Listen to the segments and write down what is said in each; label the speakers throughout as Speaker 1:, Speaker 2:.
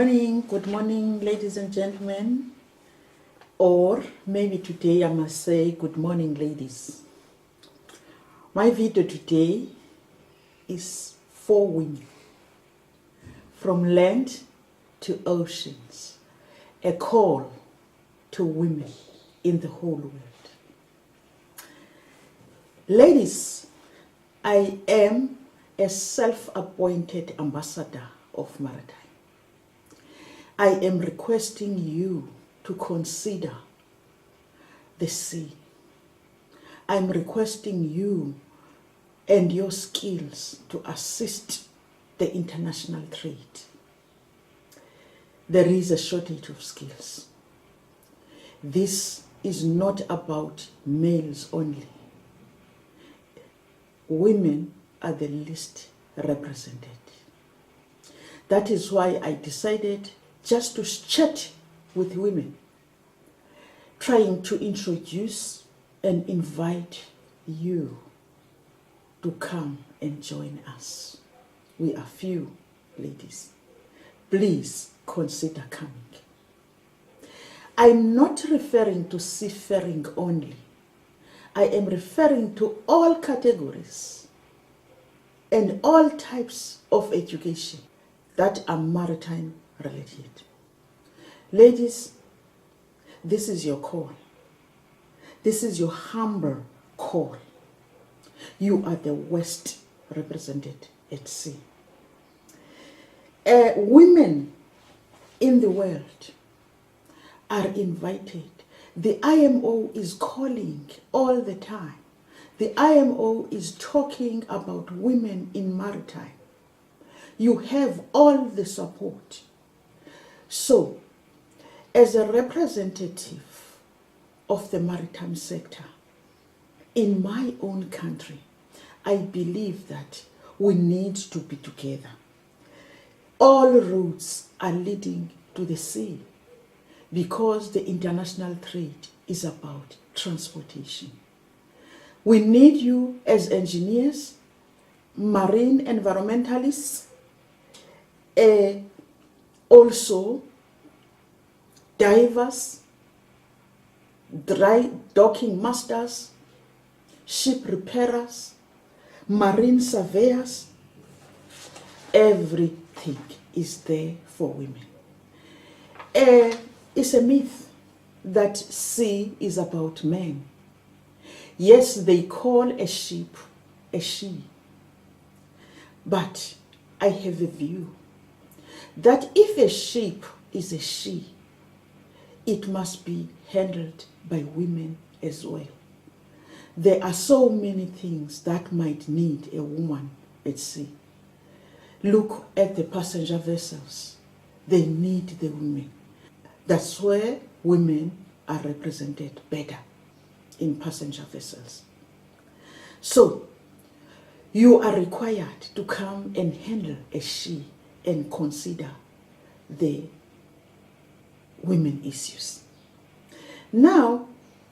Speaker 1: Good morning, ladies and gentlemen. Or maybe today I must say good morning, ladies. My video today is for women, from land to oceans, a call to women in the whole world. Ladies, I am a self-appointed ambassador of Maritime. I am requesting you to consider the sea. I'm requesting you and your skills to assist the international trade. There is a shortage of skills. This is not about males only. Women are the least represented. That is why I decided just to chat with women, trying to introduce and invite you to come and join us. We are few, ladies. Please consider coming. I'm not referring to seafaring only. I am referring to all categories and all types of education that are maritime related. Ladies, this is your call. This is your humble call. You are the worst represented at sea. Women in the world are invited. The IMO is calling all the time. The IMO is talking about women in maritime. You have all the support. So, as a representative of the maritime sector in my own country, I believe that we need to be together. All routes are leading to the sea because the international trade is about transportation. We need you as engineers, marine environmentalists, also divers, dry docking masters, ship repairers, marine surveyors. Everything is there for women. It's a myth that sea is about men. Yes, they call a ship a she. But I have a view that if a ship is a she, it must be handled by women as well. There are so many things that might need a woman at sea. Look at the passenger vessels. They need the women. That's where women are represented better, in passenger vessels. So, you are required to come and handle a she and consider the women issues. Now,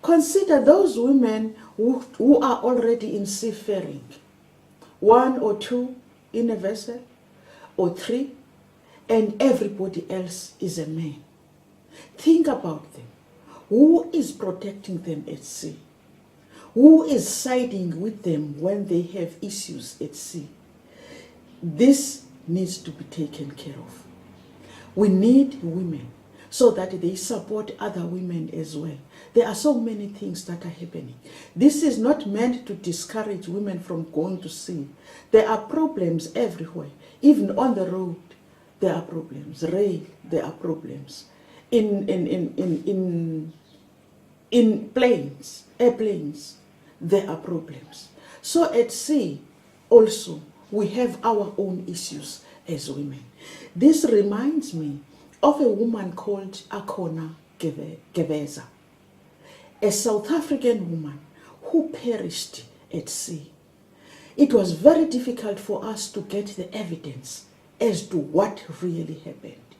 Speaker 1: consider those women who are already in seafaring, 1 or 2 in a vessel, or 3, and everybody else is a man. Think about them. Who is protecting them at sea? Who is siding with them when they have issues at sea? This needs to be taken care of. We need women so that they support other women as well. There are so many things that are happening. This is not meant to discourage women from going to sea. There are problems everywhere. Even on the road, there are problems. Rail, there are problems. In planes, airplanes, there are problems. So at sea, also, we have our own issues as women. This reminds me of a woman called Akona Geveza, a South African woman who perished at sea. It was very difficult for us to get the evidence as to what really happened.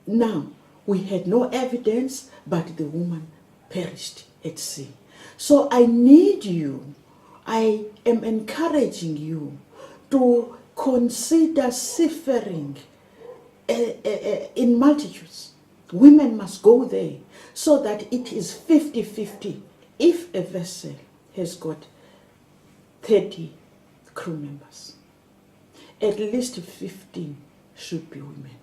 Speaker 1: Now, we had no evidence, but the woman perished at sea. So I need you, I am encouraging you to consider seafaring in multitudes. Women must go there so that it is 50-50. If a vessel has got 30 crew members, at least 15 should be women.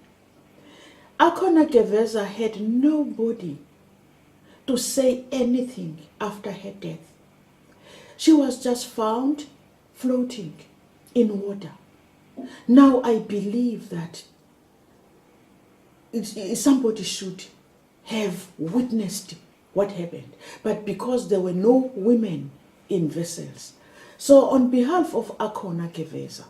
Speaker 1: Akona Geveza had nobody to say anything after her death. She was just found floating in water. Now I believe that somebody should have witnessed what happened, but because there were no women in vessels. So on behalf of Akona Geveza,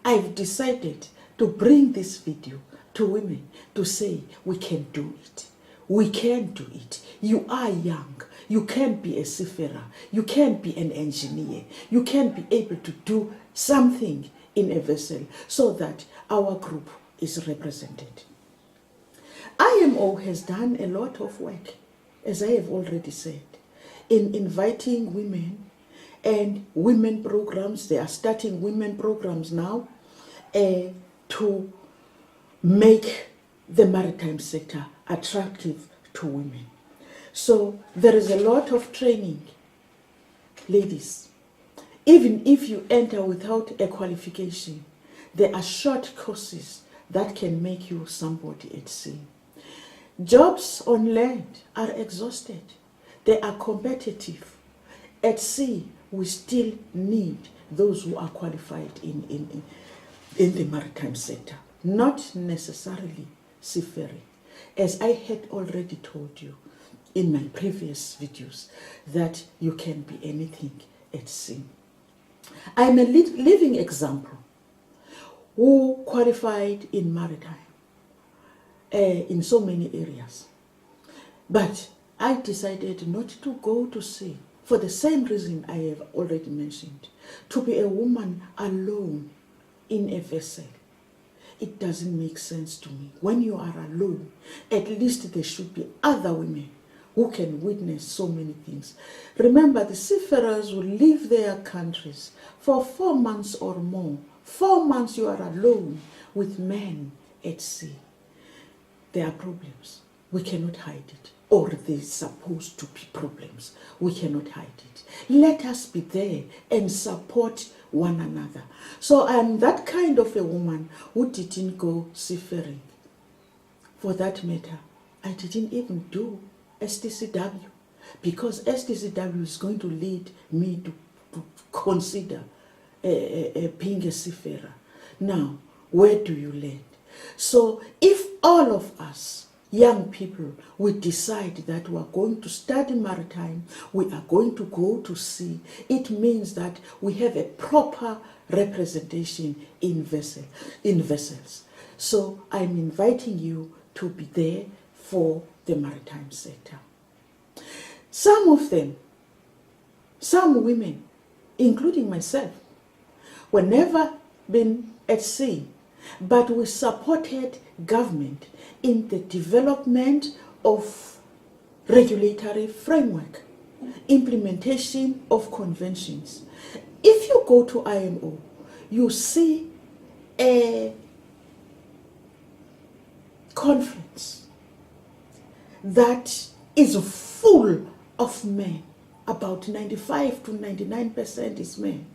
Speaker 1: I've decided to bring this video to women to say we can do it. We can do it. You are young. You can be a seafarer. You can be an engineer. You can be able to do something in a vessel so that our group is represented. IMO has done a lot of work, as I have already said, in inviting women and women programs. They are starting women programs now to make the maritime sector attractive to women. So there is a lot of training, ladies. Even if you enter without a qualification, there are short courses that can make you somebody at sea. Jobs on land are exhausted. They are competitive. At sea, we still need those who are qualified in the maritime sector, not necessarily seafaring. As I had already told you in my previous videos, that you can be anything at sea. I'm a living example who qualified in maritime in so many areas. But I decided not to go to sea for the same reason I have already mentioned. To be a woman alone in a vessel, it doesn't make sense to me. When you are alone, at least there should be other women who can witness so many things. Remember, the seafarers will leave their countries for 4 months or more. 4 months you are alone with men at sea. There are problems. We cannot hide it. Or there's supposed to be problems. We cannot hide it. Let us be there and support one another. So I'm that kind of a woman who didn't go seafaring. For that matter, I didn't even do STCW, because STCW is going to lead me to consider being a seafarer. Now, where do you land? So if all of us young people, we decide that we are going to study maritime, we are going to go to sea, it means that we have a proper representation in vessels. So I'm inviting you to be there for the maritime sector. Some of them, some women, including myself, were never been at sea, but we supported government in the development of regulatory framework, implementation of conventions. If you go to IMO, you see a conference that is full of men. About 95 to 99% is men.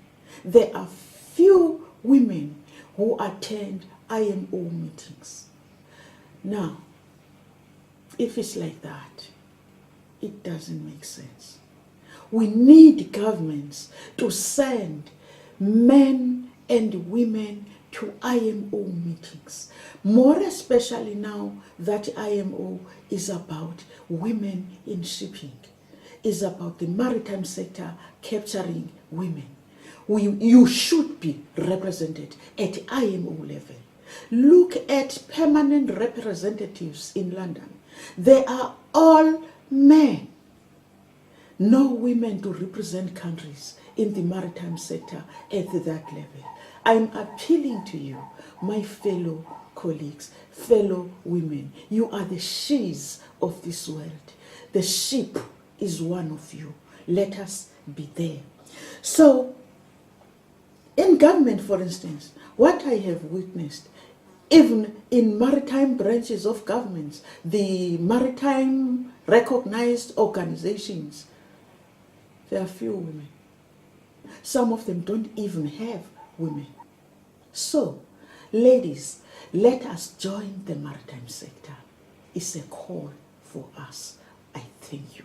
Speaker 1: There are few women who attend IMO meetings. Now, if it's like that, it doesn't make sense. We need governments to send men and women to IMO meetings, more especially now that IMO is about women in shipping, is about the maritime sector capturing women. You should be represented at IMO level. Look at permanent representatives in London. They are all men. No women to represent countries in the maritime sector at that level. I'm appealing to you, my fellow colleagues, fellow women. You are the she's of this world. The ship is one of you. Let us be there. So, in government, for instance, what I have witnessed Even in maritime branches of governments, the maritime recognized organizations, there are few women. Some of them don't even have women. So, ladies, let us join the maritime sector. It's a call for us. I thank you.